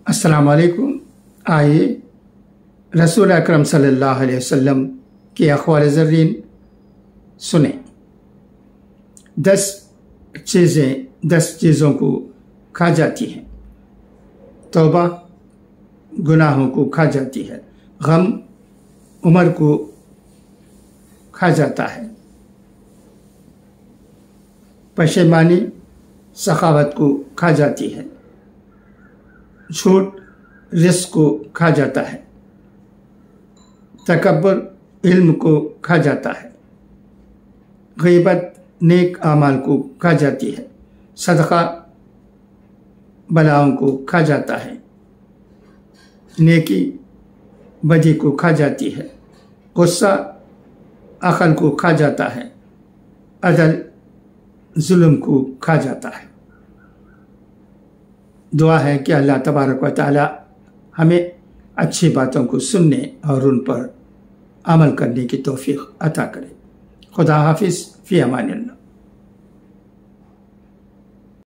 السلام علیکم۔ آئیے رسول اکرم صلی اللہ علیہ وسلم کے اقوال زرین سنیں۔ 10 چیزوں کو کھا جاتی ہیں۔ توبہ گناہوں کو کھا جاتی ہے، غم عمر کو کھا جاتا ہے، پشیمانی سخاوت کو کھا جاتی ہے، جھوٹ رزق کو کھا جاتا ہے، تکبر علم کو کھا جاتا ہے، غیبت نیک اعمال کو کھا جاتی ہے، صدقہ بلاؤں کو کھا جاتا ہے، نیکی بدی کو کھا جاتی ہے، غصہ عقل کو کھا جاتا ہے، عدل ظلم کو کھا جاتا ہے۔ دعا ہے کہ اللہ تبارک و تعالی ہمیں اچھی باتوں کو سننے اور ان پر عمل کرنے کی توفیق عطا کرے۔ خدا حافظ، فی امان اللہ۔